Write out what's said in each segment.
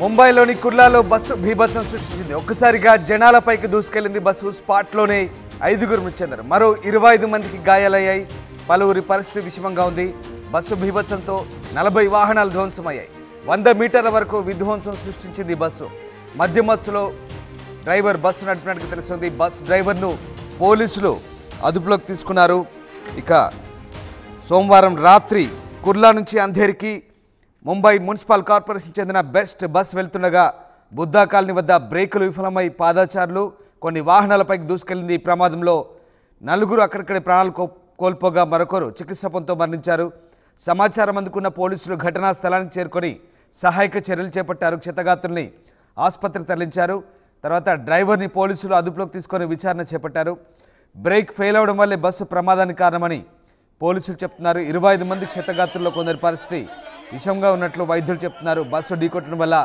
ముంబైలోని కుర్లాలో బస్సు బీభత్సం సృష్టించింది. ఒక్కసారిగా జనాలపైకి దూసుకెళ్లింది బస్సు. స్పాట్లోనే 5గురు మృతి చెందారు. మరో 25 మందికి గాయాలయ్యాయి. పలువురి పరిస్థితి విషమంగా ఉంది. బస్సు బీభత్సంతో 40 వాహనాలు ధ్వంసమయ్యాయి. 100 మీటర్ల వరకు విధ్వంసం సృష్టించింది బస్సు. మధ్యమత్తులో డ్రైవర్ బస్సు నడిపినట్టు తెలుస్తుంది. బస్ డ్రైవర్ను పోలీసులు అదుపులోకి తీసుకున్నారు. ఇక సోమవారం రాత్రి కుర్లా నుంచి అంధేరికి ముంబై మున్సిపల్ కార్పొరేషన్ చెందిన బెస్ట్ బస్ వెళ్తుండగా బుద్ధా కాలనీ వద్ద బ్రేకులు విఫలమై పాదచారులు కొన్ని వాహనాలపైకి దూసుకెళ్లింది. ఈ ప్రమాదంలో 4 అక్కడిక్కడే ప్రాణాలు కోల్పోగా మరొకరు చికిత్స పొందుతూ మరణించారు. సమాచారం అందుకున్న పోలీసులు ఘటనా స్థలానికి చేరుకొని సహాయక చర్యలు చేపట్టారు. క్షతగాత్రుల్ని ఆసుపత్రికి తరలించారు. తర్వాత డ్రైవర్ని పోలీసులు అదుపులోకి తీసుకొని విచారణ చేపట్టారు. బ్రేక్ ఫెయిల్ అవడం వల్లే బస్సు ప్రమాదానికి కారణమని పోలీసులు చెప్తున్నారు. 25 మంది క్షతగాత్రుల్లో కొందరి పరిస్థితి విషమంగా ఉన్నట్లు వైద్యులు చెప్తున్నారు. బస్సు ఢీకొట్టడం వల్ల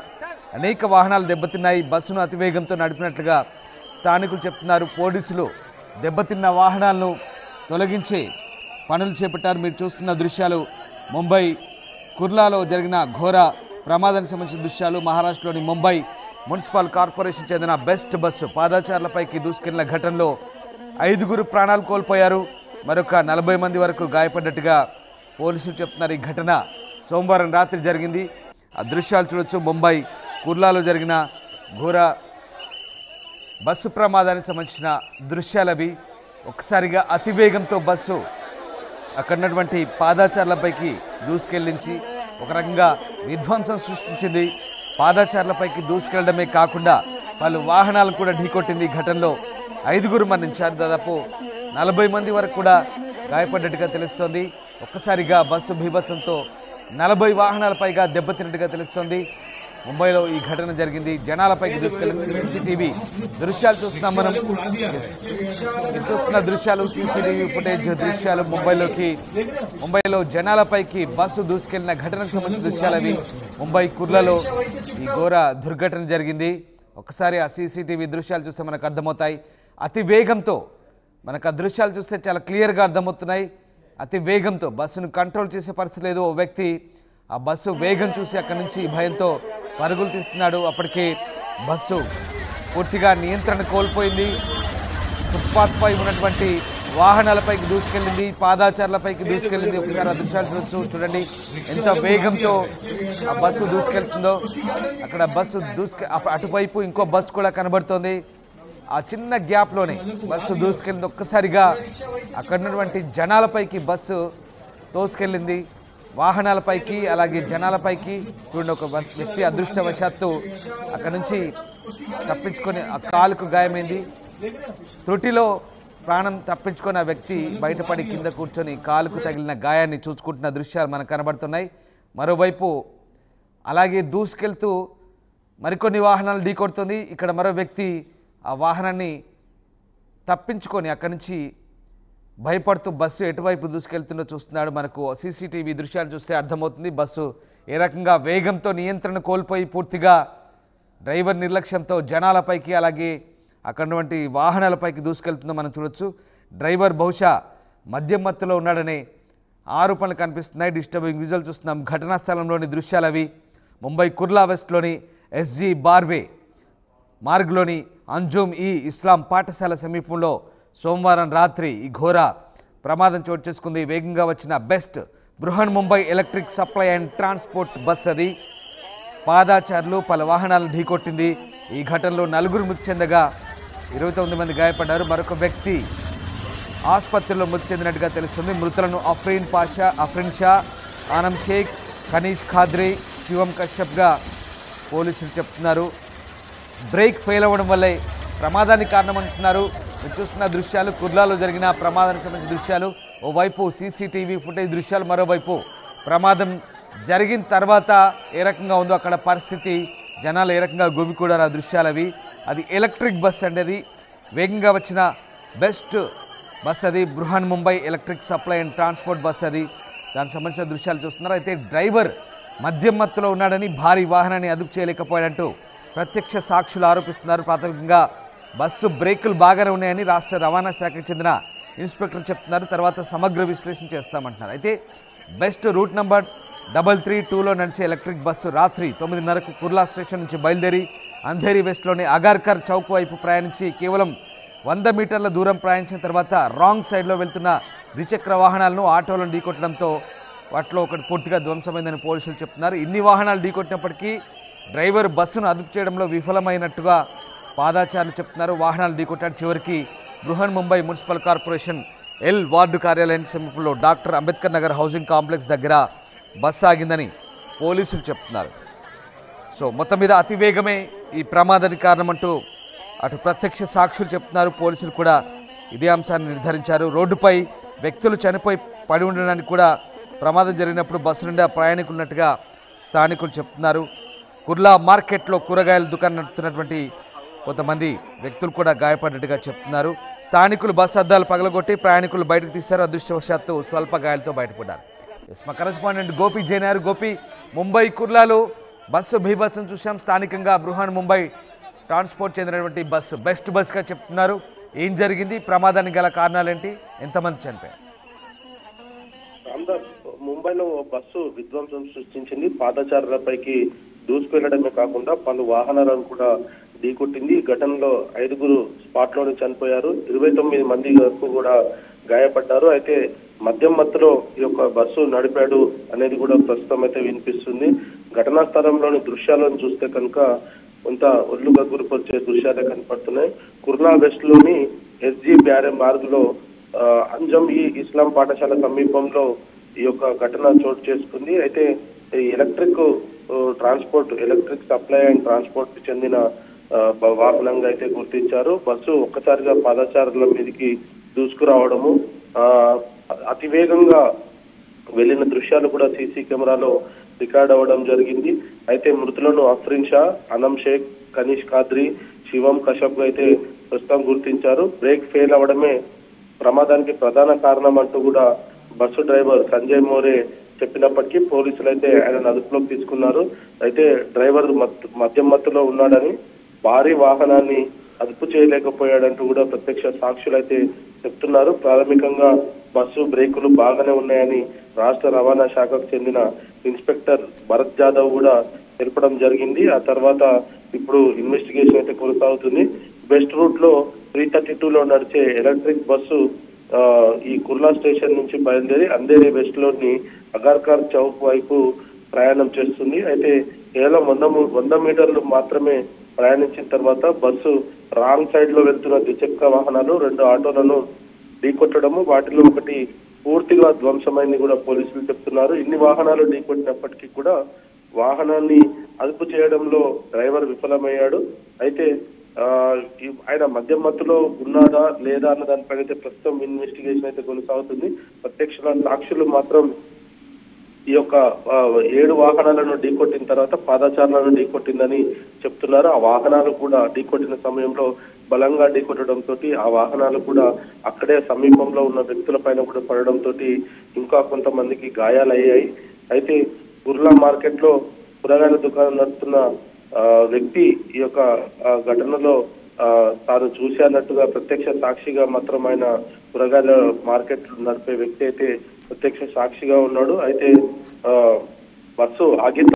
అనేక వాహనాలు దెబ్బతిన్నాయి. బస్సును అతివేగంతో నడిపినట్లుగా స్థానికులు చెప్తున్నారు. పోలీసులు దెబ్బతిన్న వాహనాలను తొలగించే పనులు చేపట్టారు. మీరు చూస్తున్న దృశ్యాలు ముంబై కుర్లాలో జరిగిన ఘోర ప్రమాదానికి సంబంధించిన దృశ్యాలు. మహారాష్ట్రలోని ముంబై మున్సిపల్ కార్పొరేషన్ చెందిన బెస్ట్ బస్సు పాదచారులపైకి దూసుకెళ్లిన ఘటనలో 5గురు ప్రాణాలు కోల్పోయారు. మరొక 40 మంది వరకు గాయపడ్డట్టుగా పోలీసులు చెప్తున్నారు. ఈ ఘటన సోమవారం రాత్రి జరిగింది. ఆ దృశ్యాలు చూడొచ్చు. ముంబై కుర్లాలో జరిగిన ఘోర బస్సు ప్రమాదానికి సంబంధించిన దృశ్యాలవి. ఒక్కసారిగా అతివేగంతో బస్సు అక్కడ ఉన్నటువంటి పాదచారులపైకి దూసుకెళ్లించి ఒక రకంగా విధ్వంసం సృష్టించింది. పాదచారులపైకి దూసుకెళ్లడమే కాకుండా పలు వాహనాలను కూడా ఢీకొట్టింది. ఈ ఘటనలో 5గురు మరణించారు. దాదాపు 40 మంది వరకు కూడా గాయపడ్డట్టుగా తెలుస్తోంది. ఒక్కసారిగా బస్సు బీభత్సంతో 40 వాహనాల పైగా దెబ్బతిన్నట్టుగా తెలుస్తోంది. ముంబైలో ఈ ఘటన జరిగింది. జనాలపైకి దూసుకెళ్ళింది. సీసీటీవీ దృశ్యాలు చూస్తున్నాం మనం. చూస్తున్న దృశ్యాలు సీసీటీవీ ఫుటేజ్ దృశ్యాలు. ముంబైలో జనాలపైకి బస్సు దూసుకెళ్లిన ఘటనకు సంబంధించిన దృశ్యాలు అవి. ముంబై కుర్లలో ఈ ఘోర దుర్ఘటన జరిగింది. ఒకసారి ఆ సీసీటీవీ దృశ్యాలు చూస్తే మనకు అర్థమవుతాయి. అతి వేగంతో మనకు ఆ దృశ్యాలు చూస్తే చాలా క్లియర్గా అర్థమవుతున్నాయి. అతి వేగంతో బస్సును కంట్రోల్ చేసే పరిస్థితి లేదు. ఓ వ్యక్తి ఆ బస్సు వేగం చూసి అక్కడి నుంచి భయంతో పరుగులు తీస్తున్నాడు. అప్పటికే బస్సు పూర్తిగా నియంత్రణ కోల్పోయింది. ఫుట్పాత్ పై ఉన్నటువంటి వాహనాలపైకి దూసుకెళ్ళింది. పాదాచారులపైకి దూసుకెళ్ళింది. ఒకసారి ఆ దృశ్యాలు చూడండి ఎంత వేగంతో ఆ బస్సు దూసుకెళ్తుందో. అక్కడ బస్సు అటువైపు ఇంకో బస్సు కూడా కనబడుతోంది. ఆ చిన్న గ్యాప్లోనే బస్సు దూసుకెళ్ళింది. ఒక్కసారిగా అక్కడ ఉన్నటువంటి జనాలపైకి బస్సు తోసుకెళ్ళింది. వాహనాలపైకి అలాగే జనాలపైకి చూడండి. ఒక వ్యక్తి అదృష్టవశాత్తు అక్కడ నుంచి తప్పించుకొని ఆ కాలుకు గాయమైంది. త్రుటిలో ప్రాణం తప్పించుకొని ఆ వ్యక్తి బయటపడి కింద కూర్చొని కాలుకు తగిలిన గాయాన్ని చూసుకుంటున్న దృశ్యాలు మనకు కనబడుతున్నాయి. మరోవైపు అలాగే దూసుకెళ్తూ మరికొన్ని వాహనాలు ఢీకొడుతుంది. ఇక్కడ మరో వ్యక్తి ఆ వాహనాన్ని తప్పించుకొని అక్కడి నుంచి భయపడుతూ బస్సు ఎటువైపు దూసుకెళ్తుందో చూస్తున్నాడు. మనకు సీసీటీవీ దృశ్యాలు చూస్తే అర్థమవుతుంది బస్సు ఏ రకంగా వేగంతో నియంత్రణ కోల్పోయి పూర్తిగా డ్రైవర్ నిర్లక్ష్యంతో జనాలపైకి అలాగే అక్కడ ఉన్నటువంటి వాహనాలపైకి దూసుకెళ్తుందో మనం చూడొచ్చు. డ్రైవర్ బహుశా మద్యం మత్తులో ఉన్నాడనే ఆరోపణలు కనిపిస్తున్నాయి. డిస్టర్బింగ్ విజువల్ చూస్తున్నాం. ఘటనా స్థలంలోని దృశ్యాలు అవి. ముంబై కుర్లా వెస్ట్లోని ఎస్జీ బార్వే మార్గ్లోని అంజుమ్ ఇస్లాం పాఠశాల సమీపంలో సోమవారం రాత్రి ఈ ఘోర ప్రమాదం చోటు చేసుకుంది. వేగంగా వచ్చిన best Brihan Mumbai electric supply and transport bus అది పాదాచారులు పలు వాహనాలను ఢీకొట్టింది. ఈ ఘటనలో 4 మృతి చెందగా 29 మంది గాయపడ్డారు. మరొక వ్యక్తి ఆసుపత్రిలో మృతి చెందినట్టుగా తెలుస్తుంది. మృతులను అఫ్రిన్ షా, ఆనం షేక్, కనీష్ ఖాద్రే, శివం కశ్యప్గా పోలీసులు చెప్తున్నారు. బ్రేక్ ఫెయిల్ అవ్వడం వల్లే ప్రమాదానికి కారణమంటున్నారు. మీరు చూస్తున్న దృశ్యాలు కుర్లాలో జరిగిన ప్రమాదానికి సంబంధించిన దృశ్యాలు. ఓవైపు సీసీటీవీ ఫుటేజ్ దృశ్యాలు, మరోవైపు ప్రమాదం జరిగిన తర్వాత ఏ రకంగా ఉందో అక్కడ పరిస్థితి, జనాలు ఏ రకంగా గుమికూడారు ఆ దృశ్యాలు అవి. అది ఎలక్ట్రిక్ బస్ అండి. అది వేగంగా వచ్చిన బెస్ట్ బస్ అది. Brihan Mumbai electric supply and transport bus అది. దానికి సంబంధించిన దృశ్యాలు చూస్తున్నారు. అయితే డ్రైవర్ మద్యం మత్తులో ఉన్నాడని భారీ వాహనాన్ని అదుపు చేయలేకపోయాడంటూ ప్రత్యక్ష సాక్షులు ఆరోపిస్తున్నారు. ప్రాథమికంగా బస్సు బ్రేకులు బాగానే ఉన్నాయని రాష్ట్ర రవాణా శాఖకు చెందిన ఇన్స్పెక్టర్ చెప్తున్నారు. తర్వాత సమగ్ర విశ్లేషణ చేస్తామంటున్నారు. అయితే బెస్ట్ రూట్ నెంబర్ 332లో నడిచే ఎలక్ట్రిక్ బస్సు రాత్రి 9:30కు కుర్లా స్టేషన్ నుంచి బయలుదేరి అంధేరి వెస్ట్లోని అగార్కర్ చౌక్ వైపు ప్రయాణించి కేవలం 100 మీటర్ల దూరం ప్రయాణించిన తర్వాత రాంగ్ సైడ్లో వెళ్తున్న ద్విచక్ర వాహనాలను ఆటోలను ఢీకొట్టడంతో వాటిలో ఒకటి పూర్తిగా ధ్వంసమైందని పోలీసులు చెప్తున్నారు. ఇన్ని వాహనాలు ఢీకొట్టినప్పటికీ డ్రైవర్ బస్సును అదుపు చేయడంలో విఫలమైనట్టుగా పాదాచారులు చెప్తున్నారు. వాహనాలు ఢీకొట్టాడు. చివరికి Brihan Mumbai municipal corporation L ward కార్యాలయానికి సమీపంలో doctor Ambedkar Nagar housing complex దగ్గర బస్సు ఆగిందని పోలీసులు చెప్తున్నారు. సో మొత్తం మీద అతివేగమే ఈ ప్రమాదానికి కారణమంటూ అటు ప్రత్యక్ష సాక్షులు చెప్తున్నారు. పోలీసులు కూడా ఇదే అంశాన్ని నిర్ధారించారు. రోడ్డుపై వ్యక్తులు చనిపోయి పడి ఉండడానికి కూడా ప్రమాదం జరిగినప్పుడు బస్సు నిండా ప్రయాణికులు ఉన్నట్టుగా స్థానికులు చెప్తున్నారు. కుర్లా మార్కెట్లో కూరగాయల దుకాణం నడుపుతున్నటువంటి కొంతమంది వ్యక్తులు కూడా గాయపడినట్టుగా చెప్తున్నారు. స్థానికులు బస్సు అద్దాలు పగలగొట్టి ప్రయాణికులు బయటకు తీశారు. అదృష్టవశాత్తు స్వల్ప గాయాలతో బయటపడ్డారు. మా కరెస్పాండెంట్ గోపి జైనారు. గోపి, ముంబై కుర్లాలో బస్సు బీభత్సం చూసాం. స్థానికంగా బృహన్ ముంబై ట్రాన్స్పోర్ట్ చెందినటువంటి బస్సు బెస్ట్ బస్గా చెప్తున్నారు. ఏం జరిగింది? ప్రమాదానికి గల కారణాలేంటి? ఎంతమంది చనిపోయారు? ముంబైలో బస్సు విధ్వంసం సృష్టించింది. పాదచారులపైకి దూసుకెళ్లడమే కాకుండా పలు వాహనాలను కూడా ఢీకొట్టింది. ఈ ఘటనలో 5గురు స్పాట్ లోనే చనిపోయారు. 29 మంది వరకు కూడా గాయపడ్డారు. అయితే మద్యం మత్తులో ఈ యొక్క బస్సు నడిపాడు అనేది కూడా ప్రస్తుతం అయితే వినిపిస్తుంది. ఘటనా స్థలంలోని దృశ్యాలను చూస్తే కనుక కొంత ఒళ్ళు గగ్గురు పొడిచే దృశ్యాలే కనపడుతున్నాయి. కుర్లా వెస్ట్ లోని ఎస్జీ బ్యారే మార్గులో అంజం ఈ ఇస్లాం పాఠశాల సమీపంలో ఈ యొక్క ఘటన చోటు చేసుకుంది. అయితే electric transport, electric supply and transport కి చెందిన వాహనంగా అయితే గుర్తించారు. బస్సు ఒక్కసారిగా పాదచారుల మీదకి దూసుకురావడము, అతివేగంగా వెళ్లిన దృశ్యాలు కూడా సీసీ కెమెరాలో రికార్డ్ అవ్వడం జరిగింది. అయితే మృతులను అఫ్రిన్ షా, అనం షేక్, కనీష్ ఖాద్రి, శివం కశ్యప్ అయితే ప్రస్తుతం గుర్తించారు. బ్రేక్ ఫెయిల్ అవ్వడమే ప్రమాదానికి ప్రధాన కారణం అంటూ కూడా బస్సు డ్రైవర్ సంజయ్ మోరే చెప్పినప్పటికీ పోలీసులు అయితే ఆయన అదుపులోకి తీసుకున్నారు. అయితే డ్రైవర్ మద్యం మత్తులో ఉన్నాడని, భారీ వాహనాన్ని అదుపు చేయలేకపోయాడంటూ కూడా ప్రత్యక్ష సాక్షులు అయితే చెప్తున్నారు. ప్రాథమికంగా బస్సు బ్రేకులు బాగానే ఉన్నాయని రాష్ట్ర రవాణా శాఖకు చెందిన ఇన్స్పెక్టర్ భరత్ జాదవ్ కూడా తెలపడం జరిగింది. ఆ తర్వాత ఇప్పుడు ఇన్వెస్టిగేషన్ అయితే కొనసాగుతుంది. బెస్ట్ రూట్ లో 332లో నడిచే ఎలక్ట్రిక్ బస్సు ఈ కుర్లా స్టేషన్ నుంచి బయలుదేరి అంధేరి వెస్ట్ లోని అగార్కర్ చౌక్ వైపు ప్రయాణం చేస్తుంది. అయితే కేవలం 100 మీటర్లు మాత్రమే ప్రయాణించిన తర్వాత బస్సు రాంగ్ సైడ్ లో వెళ్తున్న ద్విచక్ర వాహనాలు 2 ఆటోలను ఢీకొట్టడము, వాటిలో ఒకటి పూర్తిగా ధ్వంసమైంది కూడా పోలీసులు చెప్తున్నారు. ఇన్ని వాహనాలు ఢీకొట్టినప్పటికీ కూడా వాహనాన్ని అదుపు చేయడంలో డ్రైవర్ విఫలమయ్యాడు. అయితే ఆయన మద్యం మత్తులో ఉన్నాడా లేదా అన్న దానిపైన అయితే ప్రస్తుతం ఇన్వెస్టిగేషన్ అయితే కొనసాగుతుంది. ప్రత్యక్ష సాక్షులు మాత్రం ఈ యొక్క 7 వాహనాలను ఢీకొట్టిన తర్వాత పాదచారులను ఢీకొట్టిందని చెప్తున్నారు. ఆ వాహనాలు కూడా ఢీకొట్టిన సమయంలో బలంగా ఢీకొట్టడంతో ఆ వాహనాలు కూడా అక్కడే సమీపంలో ఉన్న వ్యక్తుల పైన కూడా పడడంతో ఇంకా కొంతమందికి గాయాలయ్యాయి. అయితే కుర్లా మార్కెట్ లో కూరగాయల దుకాణం నడుపుతున్న వ్యక్తి ఈ యొక్క ఘటనలో తాను చూశానట్టుగా ప్రత్యక్ష సాక్షిగా మాత్రం ఆయన కూరగాయల మార్కెట్ నడిపే వ్యక్తి అయితే ప్రత్యక్ష సాక్షిగా ఉన్నాడు. అయితే బస్సు ఆగిన